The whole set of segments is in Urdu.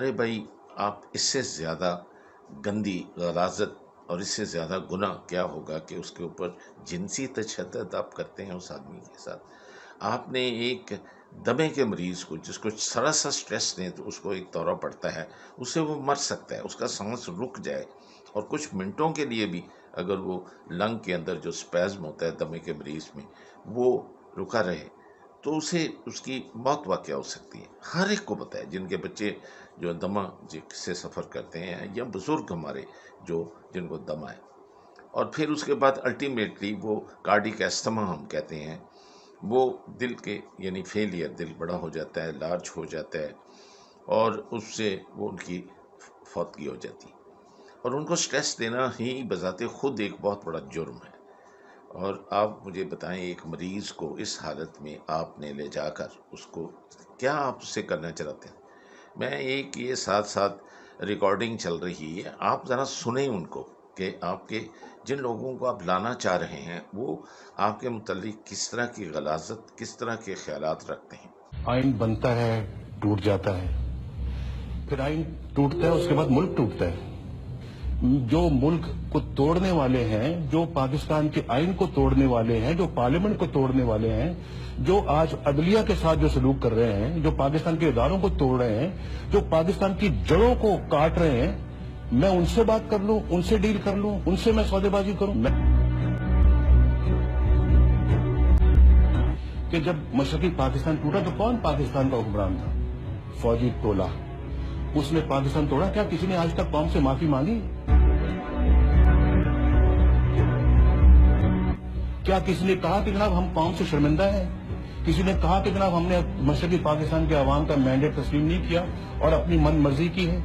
ارے بھائی، آپ اس سے زیادہ گندی غلاظت اور اس سے زیادہ گناہ کیا ہوگا کہ اس کے اوپر جنسی تشدد آپ کرتے ہیں اس آدمی کے ساتھ. آپ نے ایک دمے کے مریض کو، جس کو ذرا سا اسٹریس دیں تو اس کو ایک دورہ پڑتا ہے، اس سے وہ مر سکتا ہے، اس کا سانس رک جائے، اور کچھ منٹوں کے لیے بھی اگر وہ لنگ کے اندر جو سپیزم ہوتا ہے دمے کے مریض میں وہ رکا رہے تو اسے اس کی موت واقع ہو سکتی ہے. ہر ایک کو پتہ ہے، جن کے بچے جو دمہ سے سفر کرتے ہیں، یا بزرگ ہمارے جن کو دمہ ہے. اور پھر اس کے بعد الٹیمیٹلی وہ کارڈیک ایستھما ہم کہتے ہیں، وہ دل کے یعنی فیلئر، دل بڑا ہو جاتا ہے، لارج ہو جاتا ہے، اور اس سے وہ ان کی فوتگی ہو جاتی ہے. اور ان کو سٹریس دینا ہی بذات خود ایک بہت بڑا جرم ہے. اور آپ مجھے بتائیں، ایک مریض کو اس حالت میں آپ نے لے جا کر اس کو کیا آپ اس سے کرنا چاہتے ہیں؟ میں ایک یہ ساتھ ساتھ ریکارڈنگ چل رہی ہے، آپ ذرا سنیں ان کو کہ آپ کے جن لوگوں کو آپ لانا چاہ رہے ہیں وہ آپ کے متعلق کس طرح کی غلاظت، کس طرح کے خیالات رکھتے ہیں. آئین بنتا ہے، ٹوٹ جاتا ہے، پھر آئین ٹوٹتا ہے، اس کے بعد ملک ٹوٹتا ہے. جو ملک کو توڑنے والے ہیں، جو پاکستان کے آئین کو توڑنے والے ہیں، جو پارلیمنٹ کو توڑنے والے ہیں، جو آج عدلیہ کے ساتھ جو سلوک کر رہے ہیں، جو پاکستان کے اداروں کو توڑ رہے ہیں، جو پاکستان کی جڑوں کو کاٹ رہے ہیں، میں ان سے بات کر لوں، ان سے ڈیل کر لوں، ان سے میں سودے بازی کروں. کہ جب مشرقی پاکستان ٹوٹا تو کون پاکستان کا حکمران تھا؟ فوجی ٹولہ. اس نے پاکستان توڑا. کیا کسی نے آج تک قوم سے معافی مانگی؟ کیا کسی نے کہا کہ جناب ہم قوم سے شرمندہ ہیں؟ کسی نے کہا کہ جناب ہم نے مشرقی پاکستان کے عوام کا مینڈیٹ تسلیم نہیں کیا اور اپنی من مرضی کی ہے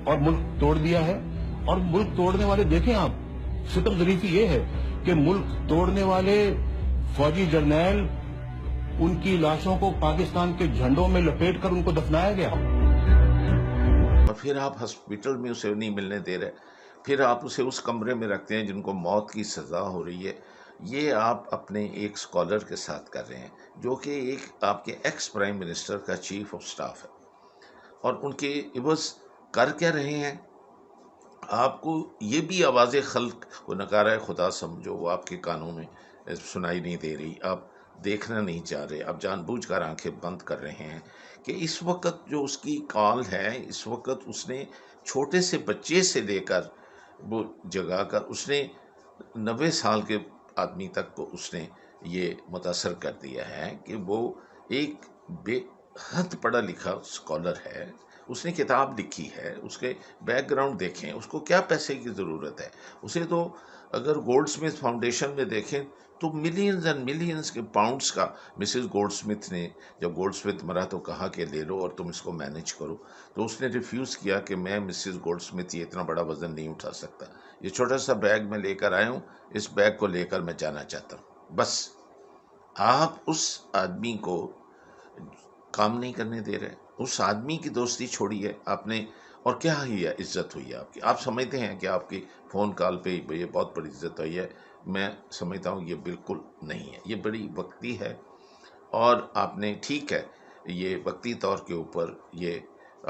اور ملک توڑ دیا ہے؟ اور ملک توڑنے والے دیکھیں آپ، ستم ظریفی یہ ہے کہ ملک توڑنے والے فوجی جرنیل، ان کی لاشوں کو پاکستان کے جھنڈوں میں لپیٹ کر ان کو دفنایا گیا. اور پھر آپ ہسپیٹل میں اسے نہیں ملنے دے رہے، پھر آپ اسے اس کمرے میں رکھتے ہیں جن کو موت کی سزا ہو رہی ہے. یہ آپ اپنے ایک سکولر کے ساتھ کر رہے ہیں جو کہ ایک آپ کے ایکس پرائم منسٹر کا چیف آف سٹاف ہے، اور ان کے عوض کر کیا رہے ہیں. آپ کو یہ بھی آواز خلق کو نکارہ خدا سمجھو، وہ آپ کے کانوں میں سنائی نہیں دے رہی، آپ دیکھنا نہیں چاہ رہے، آپ جان بوجھ کر آنکھیں بند کر رہے ہیں کہ اس وقت جو اس کی کال ہے، اس وقت اس نے چھوٹے سے بچے سے لے کر وہ جگا کر اس نے 90 سال کے آدمی تک کو اس نے یہ متاثر کر دیا ہے کہ وہ ایک بے حد پڑھا لکھا سکولر ہے. اس نے کتاب لکھی ہے، اس کے بیک گراؤنڈ دیکھیں، اس کو کیا پیسے کی ضرورت ہے. اسے تو اگر گولڈ سمتھ فاؤنڈیشن میں دیکھیں تو ملینز اینڈ ملینز کے پاؤنڈز کا مسز گولڈ سمتھ نے، جب گولڈ سمتھ مرا تو کہا کہ لے لو اور تم اس کو مینج کرو، تو اس نے ریفیوز کیا کہ میں مسز گولڈ سمتھ یہ اتنا بڑا وزن نہیں اٹھا سکتا، یہ چھوٹا سا بیگ میں لے کر آیا ہوں، اس بیگ کو لے کر میں جانا چاہتا ہوں. بس آپ اس آدمی کو کام نہیں کرنے دے رہے، اس آدمی کی دوستی چھوڑی ہے آپ نے. اور کیا ہی ہے عزت ہوئی ہے آپ کی؟ آپ سمجھتے ہیں کہ آپ کی فون کال پہ یہ بہت بڑی عزت ہوئی ہے؟ میں سمجھتا ہوں یہ بالکل نہیں ہے، یہ بڑی وقتی ہے. اور آپ نے ٹھیک ہے یہ وقتی طور کے اوپر یہ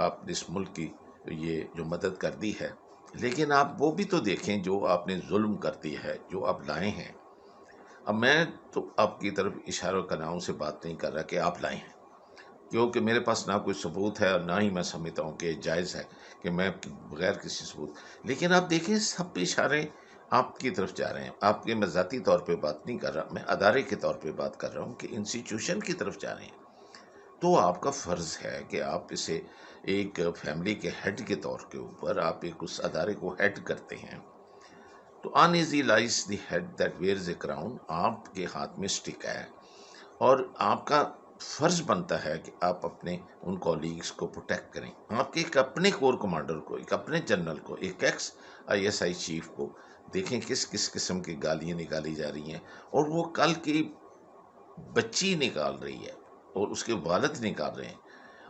آپ اس ملک کی یہ جو مدد کر دی ہے، لیکن آپ وہ بھی تو دیکھیں جو آپ نے ظلم کر دی ہے، جو آپ لائے ہیں. اب میں تو آپ کی طرف اشارہ کناؤں سے بات نہیں کر رہا کہ آپ لائے ہیں، کیونکہ میرے پاس نہ کوئی ثبوت ہے اور نہ ہی میں سمجھتا ہوں کہ جائز ہے کہ میں بغیر کسی ثبوت. لیکن آپ دیکھیں سب اشارے آپ کی طرف جا رہے ہیں. آپ کے میں ذاتی طور پہ بات نہیں کر رہا، میں ادارے کے طور پہ بات کر رہا ہوں کہ انسٹیٹیوشن کی طرف جا رہے ہیں. تو آپ کا فرض ہے کہ آپ اسے ایک فیملی کے ہیڈ کے طور کے اوپر آپ ایک اس ادارے کو ہیڈ کرتے ہیں. تو uneasy lies the head that wears a crown. آپ کے ہاتھ میں اسٹک ہے اور آپ کا فرض بنتا ہے کہ آپ اپنے ان کولیگز کو پروٹیکٹ کریں. آپ کے ایک اپنے کور کمانڈر کو، ایک اپنے جنرل کو، ایک ایکس ISI چیف کو دیکھیں کس کس قسم کی گالیاں نکالی جا رہی ہیں، اور وہ کل کی بچی نکال رہی ہے اور اس کے والد نکال رہے ہیں.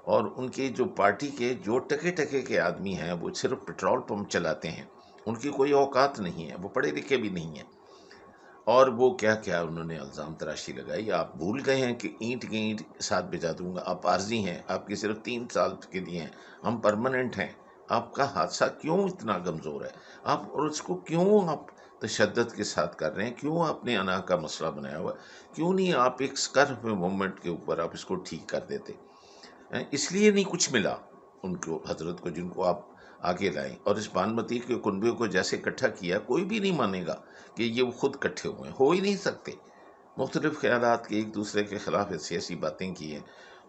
اور ان کے جو پارٹی کے جو ٹکے ٹکے کے آدمی ہیں وہ صرف پیٹرول پمپ چلاتے ہیں، ان کی کوئی اوقات نہیں ہے، وہ پڑھے لکھے بھی نہیں ہیں. اور وہ کیا کیا انہوں نے الزام تراشی لگائی. آپ بھول گئے ہیں کہ اینٹ کی اینٹ ساتھ بجا دوں گا. آپ عارضی ہیں، آپ کی صرف 3 سال کے لیے ہیں، ہم پرماننٹ ہیں. آپ کا حادثہ کیوں اتنا کمزور ہے؟ آپ اور اس کو کیوں آپ تشدد کے ساتھ کر رہے ہیں؟ کیوں آپ نے انا کا مسئلہ بنایا ہوا ہے؟ کیوں نہیں آپ ایک اسکرف موومنٹ کے اوپر آپ اس کو ٹھیک کر دیتے؟ اس لیے نہیں کچھ ملا ان کو، حضرت کو، جن کو آپ آگے لائیں. اور اس بانمتی کے کنبے کو جیسے اکٹھا کیا، کوئی بھی نہیں مانے گا کہ یہ وہ خود اکٹھے ہوئے ہیں، ہو ہی نہیں سکتے. مختلف خیالات کے ایک دوسرے کے خلاف ایسی ایسی باتیں کی ہیں،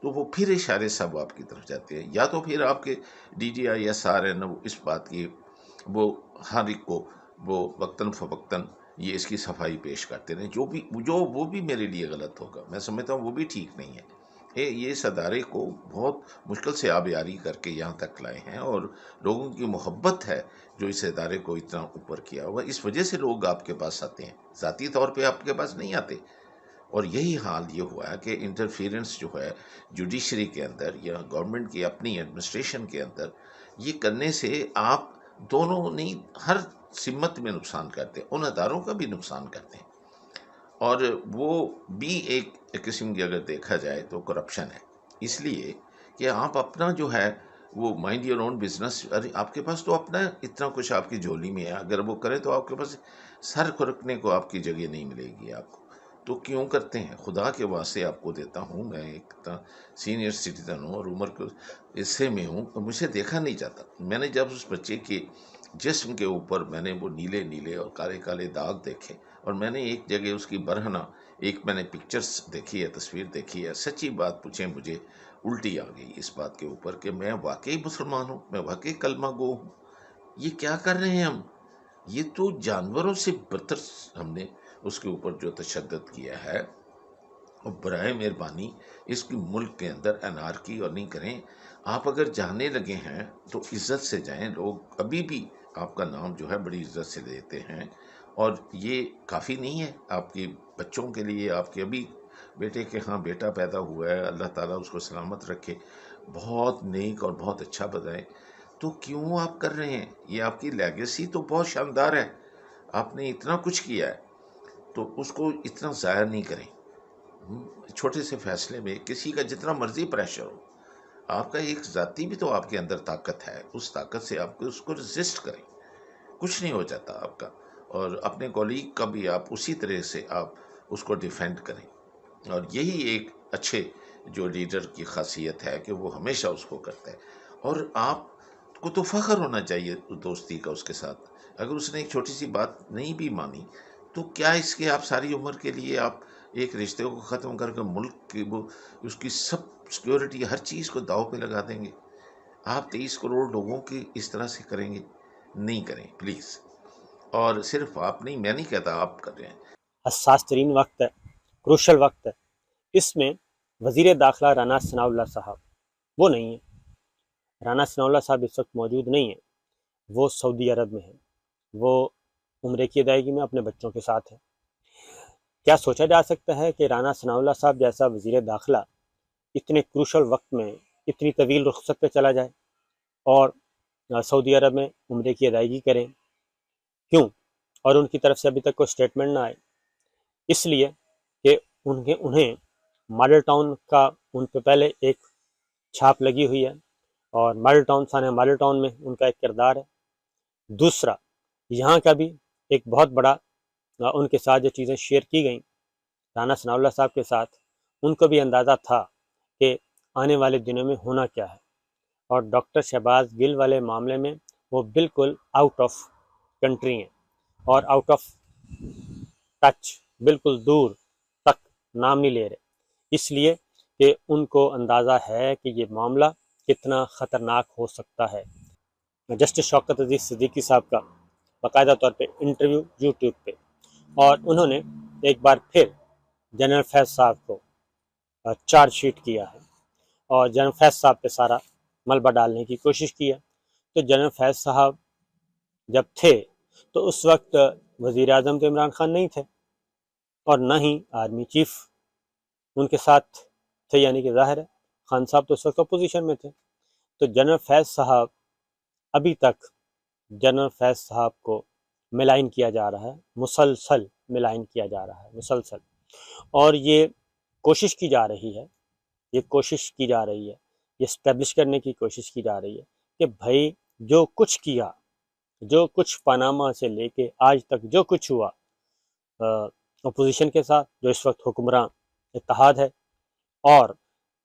تو وہ پھر اشارے سب آپ کی طرف جاتے ہیں. یا تو پھر آپ کے D G I S R ہیں نا، وہ اس بات کی وہ ہر ایک کو وہ وقتاً فوقتاً یہ اس کی صفائی پیش کرتے رہیں، جو وہ بھی میرے لیے غلط ہوگا. میں سمجھتا ہوں وہ بھی ٹھیک نہیں ہے. یہ اس ادارے کو بہت مشکل سے آبیاری کر کے یہاں تک لائے ہیں، اور لوگوں کی محبت ہے جو اس ادارے کو اتنا اوپر کیا ہوا. اس وجہ سے لوگ آپ کے پاس آتے ہیں، ذاتی طور پہ آپ کے پاس نہیں آتے. اور یہی حال یہ ہوا ہے کہ انٹرفیرنس جو ہے جوڈیشری کے اندر یا گورنمنٹ کی اپنی ایڈمنسٹریشن کے اندر، یہ کرنے سے آپ دونوں نہیں، ہر سمت میں نقصان کرتے ہیں، ان اداروں کا بھی نقصان کرتے ہیں. اور وہ بھی ایک قسم کی اگر دیکھا جائے تو کرپشن ہے. اس لیے کہ آپ اپنا جو ہے وہ مائنڈ یور اون بزنس. ارے آپ کے پاس تو اپنا اتنا کچھ آپ کی جھولی میں ہے، اگر وہ کرے تو آپ کے پاس سر کھرکنے کو آپ کی جگہ نہیں ملے گی آپ کو. تو کیوں کرتے ہیں؟ خدا کے واسطے آپ کو دیتا ہوں، میں ایک سینئر سٹیزن ہوں اور عمر کے حصے میں ہوں، اور مجھے دیکھا نہیں جاتا. میں نے جب اس بچے کے جسم کے اوپر میں نے وہ نیلے نیلے اور کالے کالے داغ دیکھے، اور میں نے ایک جگہ اس کی برہنہ ایک میں نے پکچرز دیکھی ہے، تصویر دیکھی ہے، سچی بات پوچھیں مجھے الٹی آ گئی اس بات کے اوپر کہ میں واقعی مسلمان ہوں، میں واقعی کلمہ گو ہوں. یہ کیا کر رہے ہیں ہم؟ یہ تو جانوروں سے بدتر ہم نے اس کے اوپر جو تشدد کیا ہے. اور برائے مہربانی اس کی ملک کے اندر انارکی اور نہیں کریں. آپ اگر جانے لگے ہیں تو عزت سے جائیں. لوگ ابھی بھی آپ کا نام جو ہے بڑی عزت سے لیتے ہیں، اور یہ کافی نہیں ہے آپ کے بچوں کے لیے. آپ کے ابھی بیٹے کے ہاں بیٹا پیدا ہوا ہے، اللہ تعالیٰ اس کو سلامت رکھے، بہت نیک اور بہت اچھا بتائیں. تو کیوں آپ کر رہے ہیں؟ یہ آپ کی لیگیسی تو بہت شاندار ہے، آپ نے اتنا کچھ کیا ہے، تو اس کو اتنا ضائع نہیں کریں. چھوٹے سے فیصلے میں کسی کا جتنا مرضی پریشر ہو، آپ کا ایک ذاتی بھی تو آپ کے اندر طاقت ہے، اس طاقت سے آپ کو اس کو ریزسٹ کریں. کچھ نہیں ہو جاتا آپ کا. اور اپنے کولیگ کا بھی آپ اسی طرح سے آپ اس کو ڈیفینڈ کریں. اور یہی ایک اچھے جو لیڈر کی خاصیت ہے کہ وہ ہمیشہ اس کو کرتا ہے. اور آپ کو تو فخر ہونا چاہیے دوستی کا اس کے ساتھ. اگر اس نے ایک چھوٹی سی بات نہیں بھی مانی تو کیا اس کے آپ ساری عمر کے لیے آپ ایک رشتے کو ختم کر کے ملک کی وہ اس کی سب سیکیورٹی ہر چیز کو داؤ پہ لگا دیں گے؟ آپ 23 کروڑ لوگوں کی اس طرح سے کریں گے؟ نہیں کریں پلیز. اور صرف آپ نہیں، میں نہیں کہتا آپ کر رہے ہیں. حساس ترین وقت ہے، کروشل وقت ہے. اس میں وزیر داخلہ رانا ثناء اللہ صاحب وہ نہیں ہیں. رانا ثناء اللہ صاحب اس وقت موجود نہیں ہیں، وہ سعودی عرب میں ہیں، وہ عمرے کی ادائیگی میں اپنے بچوں کے ساتھ ہیں. کیا سوچا جا سکتا ہے کہ رانا ثناء اللہ صاحب جیسا وزیر داخلہ اتنے کروشل وقت میں اتنی طویل رخصت پہ چلا جائے اور سعودی عرب میں عمرے کی ادائیگی کریں؟ کیوں؟ اور ان کی طرف سے ابھی تک کوئی اسٹیٹمنٹ نہ آئے. اس لیے کہ انہیں ماڈل ٹاؤن کا ان پہ پہلے ایک چھاپ لگی ہوئی ہے، اور ماڈل ٹاؤن سانحہ ماڈل ٹاؤن میں ان کا ایک کردار ہے. دوسرا، یہاں کا بھی ایک بہت بڑا ان کے ساتھ جو چیزیں شیئر کی گئیں رانا ثناء اللہ صاحب کے ساتھ، ان کو بھی اندازہ تھا کہ آنے والے دنوں میں ہونا کیا ہے. اور ڈاکٹر شہباز گل والے معاملے میں وہ بالکل آؤٹ آف کنٹری ہیں اور آؤٹ آف ٹچ، بالکل دور تک نام نہیں لے رہے. اس لیے کہ ان کو اندازہ ہے کہ یہ معاملہ کتنا خطرناک ہو سکتا ہے. جسٹس شوکت عزیز صدیقی صاحب کا باقاعدہ طور پہ انٹرویو یوٹیوب پہ، اور انہوں نے ایک بار پھر جنرل فیض صاحب کو چارج شیٹ کیا ہے اور جنرل فیض صاحب پہ سارا ملبہ ڈالنے کی کوشش کی ہے. تو جنرل فیض صاحب جب تھے تو اس وقت وزیر اعظم تو عمران خان نہیں تھے، اور نہ ہی آرمی چیف ان کے ساتھ تھے، یعنی کہ ظاہر ہے خان صاحب تو اس وقت اپوزیشن میں تھے. تو جنرل فیض صاحب ابھی تک جنرل فیض صاحب کو ملائن کیا جا رہا ہے مسلسل. میں لائن کیا جا رہا ہے مسلسل، اور یہ کوشش کی جا رہی ہے، یہ اسٹیبلش کرنے کی کوشش کی جا رہی ہے کہ بھائی جو کچھ کیا، جو کچھ پاناما سے لے کے آج تک جو کچھ ہوا اپوزیشن کے ساتھ، جو اس وقت حکمراں اتحاد ہے، اور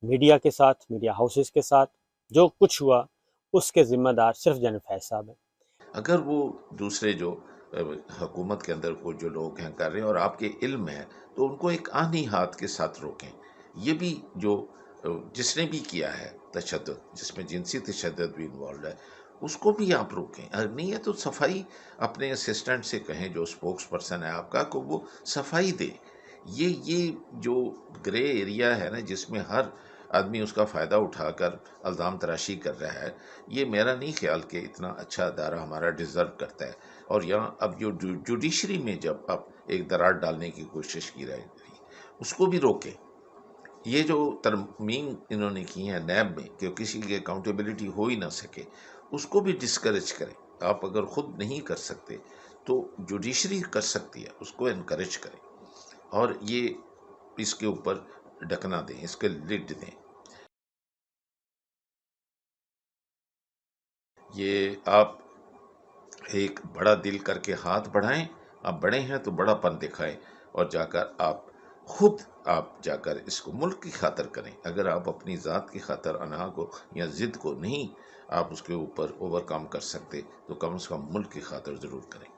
میڈیا کے ساتھ، میڈیا ہاؤسز کے ساتھ جو کچھ ہوا، اس کے ذمہ دار صرف جنرل فیض صاحب ہیں۔ اگر وہ دوسرے جو حکومت کے اندر کو جو لوگ ہیں کر رہے ہیں اور آپ کے علم ہے، تو ان کو ایک آنی ہاتھ کے ساتھ روکیں۔ یہ بھی جو جس نے بھی کیا ہے تشدد، جس میں جنسی تشدد بھی انوالوڈ ہے، اس کو بھی آپ روکیں۔ اگر نہیں ہے تو صفائی اپنے اسسٹنٹ سے کہیں، جو اسپوکس پرسن ہے آپ کا، کو وہ صفائی دے۔ یہ جو گرے ایریا ہے نا، جس میں ہر آدمی اس کا فائدہ اٹھا کر الزام تراشی کر رہا ہے، یہ میرا نہیں خیال کہ اتنا اچھا ادارہ ہمارا ڈیزرو کرتا ہے۔ اور یہاں اب جو جوڈیشری میں جب اب ایک دراڑ ڈالنے کی کوشش کی رہی، اس کو بھی روکے۔ یہ جو ترمیم انہوں نے کی ہے نیب میں کہ کسی کی اکاؤنٹیبلٹی ہو ہی نہ سکے، اس کو بھی ڈسکریج کریں۔ آپ اگر خود نہیں کر سکتے تو جوڈیشری کر سکتی ہے، اس کو انکریج کریں، اور یہ اس کے اوپر ڈھکنا دیں، اس کے لڈ دیں۔ یہ آپ ایک بڑا دل کر کے ہاتھ بڑھائیں، آپ بڑے ہیں تو بڑا پن دکھائیں، اور جا کر آپ جا کر اس کو ملک کی خاطر کریں۔ اگر آپ اپنی ذات کی خاطر انا کو یا ضد کو نہیں آپ اس کے اوپر اوور کم کر سکتے، تو کم از کم ملک کی خاطر ضرور کریں۔